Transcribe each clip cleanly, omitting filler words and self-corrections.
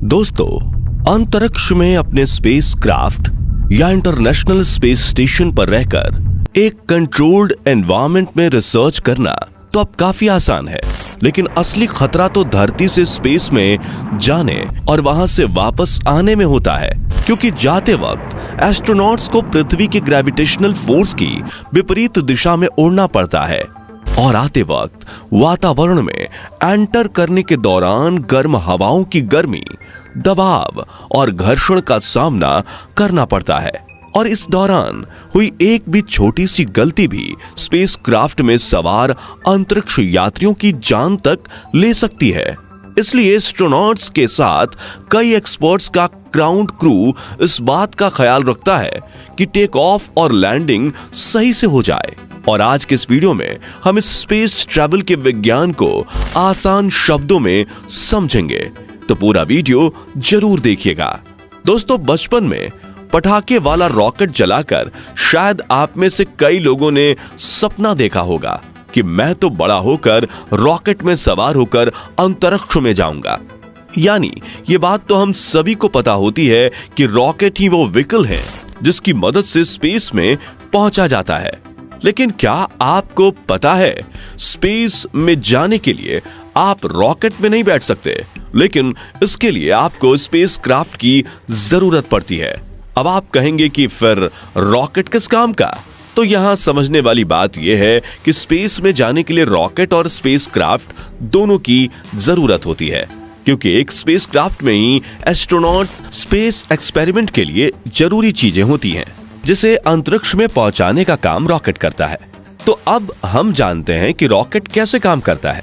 दोस्तों, अंतरिक्ष में अपने स्पेसक्राफ्ट या इंटरनेशनल स्पेस स्टेशन पर रहकर एक कंट्रोल्ड एनवायरनमेंट में रिसर्च करना तो अब काफी आसान है, लेकिन असली खतरा तो धरती से स्पेस में जाने और वहां से वापस आने में होता है, क्योंकि जाते वक्त एस्ट्रोनॉट्स को पृथ्वी की ग्रेविटेशनल फोर्स की विपरीत दिशा में उड़ना पड़ता है और आते वक्त वातावरण में एंटर करने के दौरान गर्म हवाओं की गर्मी, दबाव और घर्षण का सामना करना पड़ता है। और इस दौरान हुई एक भी छोटी सी गलती भी स्पेसक्राफ्ट में सवार अंतरिक्ष यात्रियों की जान तक ले सकती है। इसलिए एस्ट्रोनॉट्स के साथ कई एक्सपर्ट्स का ग्राउंड क्रू इस बात का ख्याल रखता है कि टेक ऑफ और लैंडिंग सही से हो जाए। और आज के इस वीडियो में हम इस स्पेस ट्रैवल के विज्ञान को आसान शब्दों में समझेंगे, तो पूरा वीडियो जरूर देखिएगा। दोस्तों, बचपन में पटाखे वाला रॉकेट जलाकर शायद आप में से कई लोगों ने सपना देखा होगा कि मैं तो बड़ा होकर रॉकेट में सवार होकर अंतरिक्ष में जाऊंगा। यानी ये बात तो हम सभी को पता होती है कि रॉकेट ही वो व्हीकल है जिसकी मदद से स्पेस में पहुंचा जाता है। लेकिन क्या आपको पता है, स्पेस में जाने के लिए आप रॉकेट में नहीं बैठ सकते, लेकिन इसके लिए आपको स्पेसक्राफ्ट की जरूरत पड़ती है। अब आप कहेंगे कि फिर रॉकेट किस काम का? तो यहां समझने वाली बात यह है कि स्पेस में जाने के लिए रॉकेट और स्पेसक्राफ्ट दोनों की जरूरत होती है, क्योंकि एक स्पेसक्राफ्ट में ही एस्ट्रोनॉट स्पेस एक्सपेरिमेंट के लिए जरूरी चीजें होती हैं, जिसे अंतरिक्ष में पहुंचाने का काम रॉकेट करता है। तो अब हम जानते हैं कि रॉकेट कैसे काम करता है।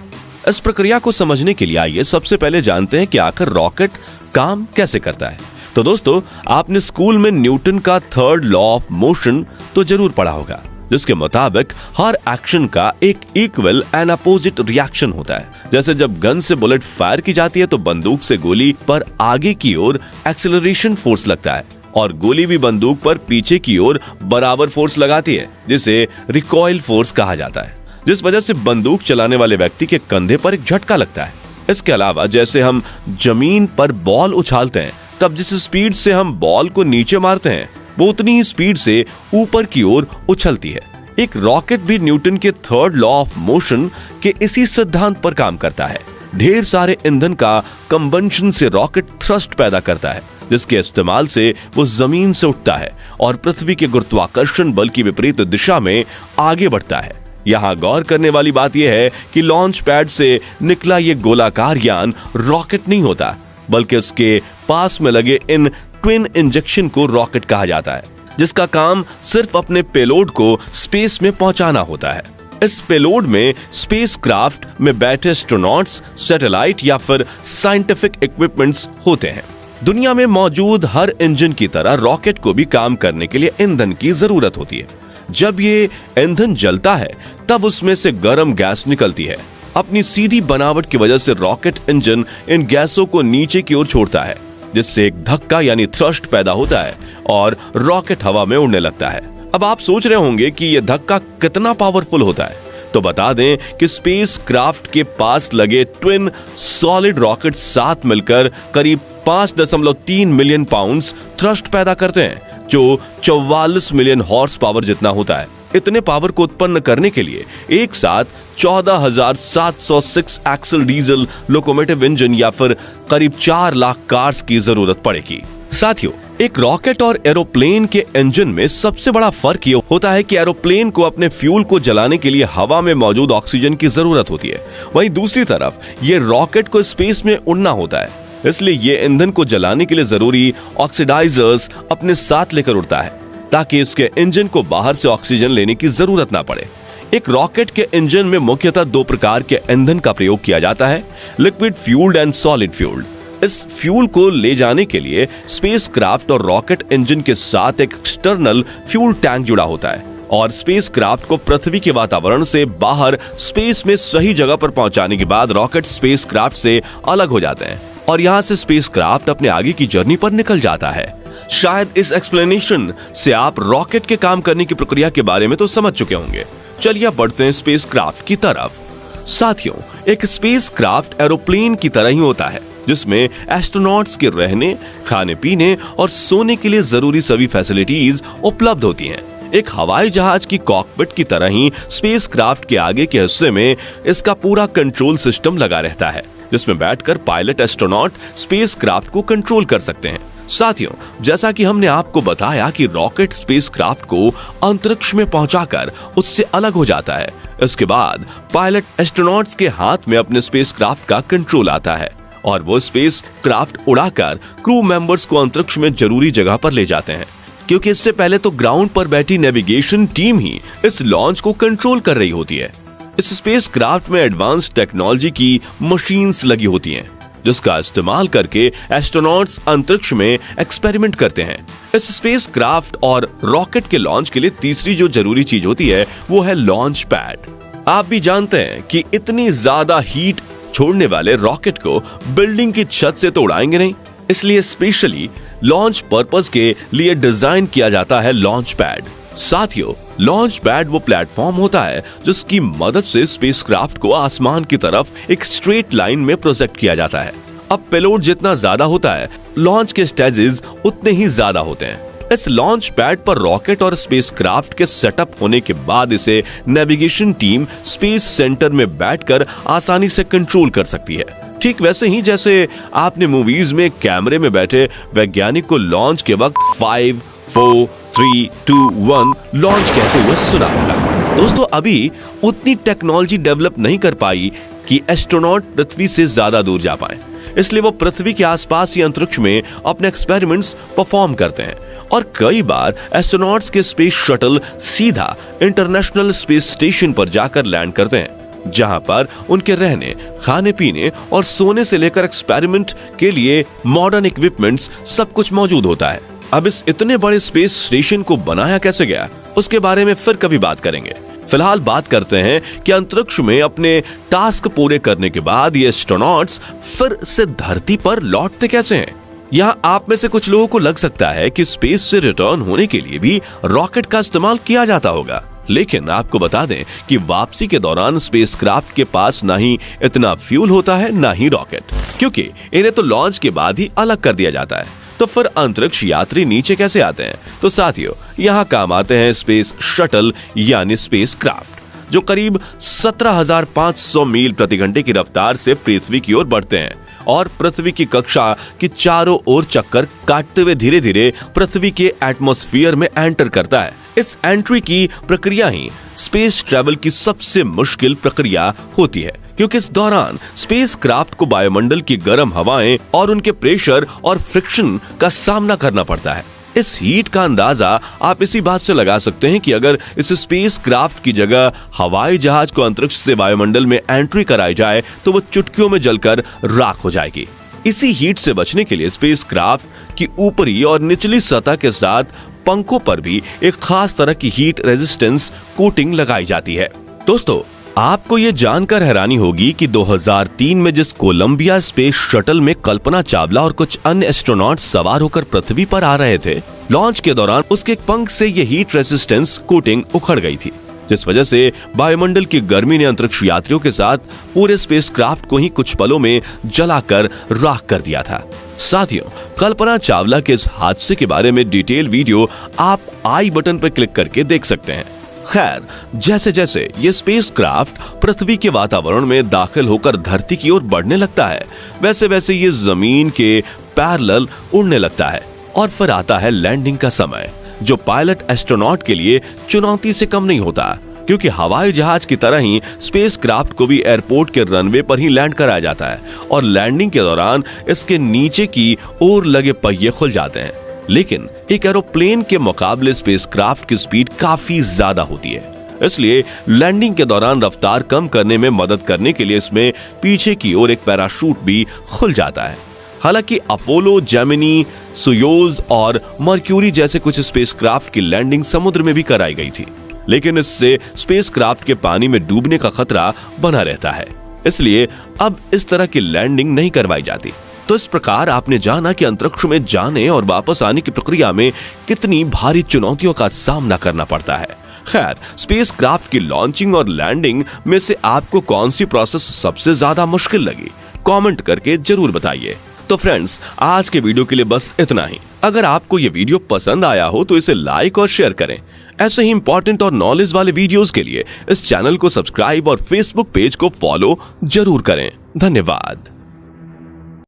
इस प्रक्रिया को समझने के लिए आइए सबसे पहले जानते हैं कि आखिर रॉकेट काम कैसे करता है। तो दोस्तों, आपने स्कूल में न्यूटन का थर्ड लॉ ऑफ मोशन तो जरूर पढ़ा होगा, जिसके मुताबिक हर एक्शन का एक इक्वल एंड अपोजिट रिएक्शन होता है। जैसे जब गन से बुलेट फायर की जाती है तो बंदूक से गोली पर आगे की ओर एक्सेलरेशन फोर्स लगता है और गोली भी बंदूक पर पीछे की ओर बराबर फोर्स लगाती है, जिसे रिकॉइल फोर्स कहा जाता है, जिस वजह से बंदूक चलाने वाले व्यक्ति के कंधे पर एक झटका लगता है। इसके अलावा जैसे हम जमीन पर बॉल उछालते हैं, तब जिस स्पीड से हम बॉल को नीचे मारते हैं वो उतनी ही स्पीड से ऊपर की ओर उछलती है। एक रॉकेट भी न्यूटन के थर्ड लॉ ऑफ मोशन के इसी सिद्धांत पर काम करता है। ढेर सारे ईंधन का कंबंशन से रॉकेट थ्रस्ट पैदा करता है, जिसके इस्तेमाल से वो जमीन से उठता है और पृथ्वी के गुरुत्वाकर्षण बल की विपरीत दिशा में आगे बढ़ता है। यहाँ गौर करने वाली बात यह है कि लॉन्च पैड से निकला ये गोलाकार यान रॉकेट नहीं होता, बल्कि उसके पास में लगे इन ट्विन इंजेक्शन को रॉकेट कहा जाता है, जिसका काम सिर्फ अपने पेलोड को स्पेस में पहुंचाना होता है। इस पेलोड में स्पेसक्राफ्ट में बैठे एस्ट्रोनॉट्स, सैटेलाइट या फिर साइंटिफिक इक्विपमेंट्स होते हैं। दुनिया में मौजूद हर इंजन की तरह रॉकेट को भी काम करने के लिए ईंधन की जरूरत होती है। जब ये ईंधन जलता है तब उसमें से गर्म गैस निकलती है। अपनी सीधी बनावट की वजह से रॉकेट इंजन इन गैसों को नीचे की ओर छोड़ता है, जिससे एक धक्का यानी थ्रस्ट पैदा होता है और रॉकेट हवा में उड़ने लगता है। अब आप सोच रहे होंगे कि यह धक्का कितना पावरफुल होता है, तो बता दें कि स्पेसक्राफ्ट के पास लगे ट्विन सॉलिड रॉकेट साथ मिलकर करीब 5.3 मिलियन पाउंड्स थ्रस्ट पैदा करते हैं, जो 44 मिलियन हॉर्स पावर जितना होता है। इतने पावर को उत्पन्न करने के लिए एक साथ 14,706 एक्सल डीजल लोकोमोटिव इंजन या फिर करीब 4 लाख कार्स की जरूरत पड़ेगी। साथियों, एक रॉकेट और एरोप्लेन के इंजन में सबसे बड़ा फर्क ये होता है कि एरोप्लेन को अपने फ्यूल को जलाने के लिए हवा में मौजूद ऑक्सीजन की जरूरत होती है, वहीं दूसरी तरफ ये रॉकेट को स्पेस में उड़ना होता है, इसलिए ये ईंधन को जलाने के लिए जरूरी ऑक्सीडाइजर्स अपने साथ लेकर उड़ता है, ताकि इसके इंजन को बाहर से ऑक्सीजन लेने की जरूरत ना पड़े। एक रॉकेट के इंजन में मुख्यतः 2 प्रकार के ईंधन का प्रयोग किया जाता है, liquid fuelled and solid fuelled. इस फ्यूल को ले जाने के लिए स्पेसक्राफ्ट और रॉकेट इंजन के साथ एक एक्सटर्नल फ्यूल टैंक जुड़ा होता है और स्पेसक्राफ्ट को पृथ्वी के वातावरण से बाहर स्पेस में सही जगह पर पहुंचाने के बाद रॉकेट स्पेसक्राफ्ट से अलग हो जाते हैं और यहां से स्पेसक्राफ्ट अपने आगे की जर्नी पर निकल जाता है। शायद इस एक्सप्लेनेशन से आप रॉकेट के काम करने की प्रक्रिया के बारे में तो समझ चुके होंगे। चलिए बढ़ते हैं स्पेसक्राफ्ट की तरफ। साथियों, एक स्पेसक्राफ्ट एरोप्लेन की तरह ही होता है। जिसमें एस्ट्रोनॉट्स के रहने, खाने पीने और सोने के लिए जरूरी सभी फैसिलिटीज उपलब्ध होती हैं। एक हवाई जहाज की कॉकपिट की तरह ही स्पेसक्राफ्ट के आगे के हिस्से में इसका पूरा कंट्रोल सिस्टम लगा रहता है, जिसमें बैठकर पायलट एस्ट्रोनॉट स्पेसक्राफ्ट को कंट्रोल कर सकते हैं। साथियों, जैसा कि हमने आपको बताया कि रॉकेट स्पेसक्राफ्ट को अंतरिक्ष में पहुंचाकर उससे अलग हो जाता है। इसके बाद पायलट एस्ट्रोनॉट्स के हाथ में अपने स्पेसक्राफ्ट का कंट्रोल आता है और वो स्पेसक्राफ्ट उड़ाकर क्रू मेंबर्स को अंतरिक्ष में जरूरी जगह पर ले जाते हैं, क्योंकि इससे पहले तो ग्राउंड पर बैठी नेविगेशन टीम ही इस लॉन्च को कंट्रोल कर रही होती है। इस स्पेसक्राफ्ट में एडवांस टेक्नोलॉजी की मशीन्स लगी होती हैं, जिसका इस्तेमाल करके एस्ट्रोनॉट्स अंतरिक्ष में एक्सपेरिमेंट करते हैं। इस स्पेसक्राफ्ट और रॉकेट के लॉन्च के लिए तीसरी जो जरूरी चीज होती है वो है लॉन्च पैड। आप भी जानते हैं कि इतनी ज्यादा हीट छोड़ने वाले रॉकेट को बिल्डिंग की छत से तो उड़ाएंगे नहीं, इसलिए स्पेशली लॉन्च पर्पस के लिए डिजाइन किया जाता है लॉन्च पैड। साथियों, लॉन्च पैड वो प्लेटफॉर्म होता है जिसकी मदद से स्पेसक्राफ्ट को आसमान की तरफ एक स्ट्रेट लाइन में प्रोजेक्ट किया जाता है। अब पेलोड जितना ज्यादा होता है, लॉन्च के स्टेजेस उतने ही ज्यादा होते हैं। इस लॉन्च पैड पर रॉकेट और स्पेसक्राफ्ट के सेटअप होने के बाद इसे नेविगेशन टीम स्पेस सेंटर में बैठकर आसानी से कंट्रोल कर सकती है। ठीक वैसे ही जैसे आपने मूवीज में कैमरे में बैठे वैज्ञानिक को लॉन्च के वक्त 5, 4, 3, 2, 1 लॉन्च कहते हुए सुना होगा। दोस्तों, अभी उतनी टेक्नोलॉजी डेवलप नहीं कर पाई कि एस्ट्रोनॉट पृथ्वी से ज्यादा दूर जा पाए, इसलिए वो पृथ्वी के आसपास ही अंतरिक्ष में अपने एक्सपेरिमेंट्स परफॉर्म करते हैं और कई बार एस्ट्रोनॉट्स के स्पेस शटल सीधा इंटरनेशनल स्पेस स्टेशन पर जाकर लैंड करते हैं, जहां पर उनके रहने, खाने पीने और सोने से लेकर एक्सपेरिमेंट के लिए मॉडर्न इक्विपमेंट्स सब कुछ मौजूद होता है। अब इस इतने बड़े स्पेस स्टेशन को बनाया कैसे गया, उसके बारे में फिर कभी बात करेंगे। फिलहाल बात करते हैं कि अंतरिक्ष में अपने टास्क पूरे करने के बाद ये एस्ट्रोनॉट्स फिर से धरती पर लौटते कैसे हैं। यहाँ आप में से कुछ लोगों को लग सकता है कि स्पेस से रिटर्न होने के लिए भी रॉकेट का इस्तेमाल किया जाता होगा, लेकिन आपको बता दें कि वापसी के दौरान स्पेसक्राफ्ट के पास ना ही इतना फ्यूल होता है ना ही रॉकेट, क्योंकि इन्हें तो लॉन्च के बाद ही अलग कर दिया जाता है। तो फिर अंतरिक्ष यात्री नीचे कैसे आते हैं? तो साथियों, यहाँ काम आते हैं स्पेस शटल यानी स्पेसक्राफ्ट, जो करीब 17,500 मील प्रति घंटे की रफ्तार से पृथ्वी की ओर बढ़ते हैं और पृथ्वी की कक्षा की चारों ओर चक्कर काटते हुए धीरे धीरे पृथ्वी के एटमॉस्फेयर में एंटर करता है। इस एंट्री की प्रक्रिया ही स्पेस ट्रैवल की सबसे मुश्किल प्रक्रिया होती है, क्योंकि इस दौरान स्पेसक्राफ्ट को वायुमंडल की गर्म हवाएं और उनके प्रेशर और फ्रिक्शन का सामना करना पड़ता है। इस हीट का अंदाजा आप इसी बात से लगा सकते हैं कि अगर इस स्पेसक्राफ्ट की जगह हवाई जहाज को अंतरिक्ष से वायुमंडल में एंट्री कराई जाए तो वो चुटकियों में जलकर राख हो जाएगी। इसी हीट से बचने के लिए स्पेसक्राफ्ट की ऊपरी और निचली सतह के साथ पंखों पर भी एक खास तरह की हीट रेजिस्टेंस कोटिंग लगाई जाती है। दोस्तों, आपको ये जानकर हैरानी होगी कि 2003 में जिस कोलंबिया स्पेस शटल में कल्पना चावला और कुछ अन्य एस्ट्रोनॉट सवार होकर पृथ्वी पर आ रहे थे, लॉन्च के दौरान उसके एक पंख से ये हीट रेजिस्टेंस कोटिंग उखड़ गई थी, जिस वजह से वायुमंडल की गर्मी ने अंतरिक्ष यात्रियों के साथ पूरे स्पेसक्राफ्ट को ही कुछ पलों में जलाकर राख कर दिया था। साथियों, कल्पना चावला के इस हादसे के बारे में डिटेल वीडियो आप आई बटन पर क्लिक करके देख सकते हैं। खैर, जैसे जैसे ये स्पेसक्राफ्ट पृथ्वी के वातावरण में दाखिल होकर धरती की ओर बढ़ने लगता है, वैसे वैसे ये जमीन के पैरेलल उड़ने लगता है और फिर आता है लैंडिंग का समय, जो पायलट एस्ट्रोनॉट के लिए चुनौती से कम नहीं होता, क्योंकि हवाई जहाज की तरह ही स्पेसक्राफ्ट को भी एयरपोर्ट के रनवे पर ही लैंड कराया जाता है और लैंडिंग के दौरान इसके नीचे की ओर लगे पहिए खुल जाते हैं। लेकिन एक एरोप्लेन के मुकाबले स्पेसक्राफ्ट की स्पीड काफी ज्यादा होती है, इसलिए लैंडिंग के दौरान रफ्तार कम करने में मदद करने के लिए इसमें पीछे की ओर एक पैराशूट भी खुल जाता है। हालांकि अपोलो, जेमिनी, सोयूज और मर्क्यूरी जैसे कुछ स्पेसक्राफ्ट की लैंडिंग समुद्र में भी कराई गई थी, लेकिन इससे स्पेसक्राफ्ट के पानी में डूबने का खतरा बना रहता है, इसलिए अब इस तरह की लैंडिंग नहीं करवाई जाती। तो इस प्रकार आपने जाना कि अंतरिक्ष में जाने और वापस आने की प्रक्रिया में कितनी भारी चुनौतियों का सामना करना पड़ता है। खैर, स्पेसक्राफ्ट की लॉन्चिंग और लैंडिंग में से आपको कौन सी प्रोसेस सबसे ज्यादा मुश्किल लगी? कमेंट करके जरूर बताइए। तो फ्रेंड्स, आज के वीडियो के लिए बस इतना ही। अगर आपको ये वीडियो पसंद आया हो तो इसे लाइक और शेयर करें। ऐसे ही इंपॉर्टेंट और नॉलेज वाले वीडियोस के लिए इस चैनल को सब्सक्राइब और फेसबुक पेज को फॉलो जरूर करें। धन्यवाद।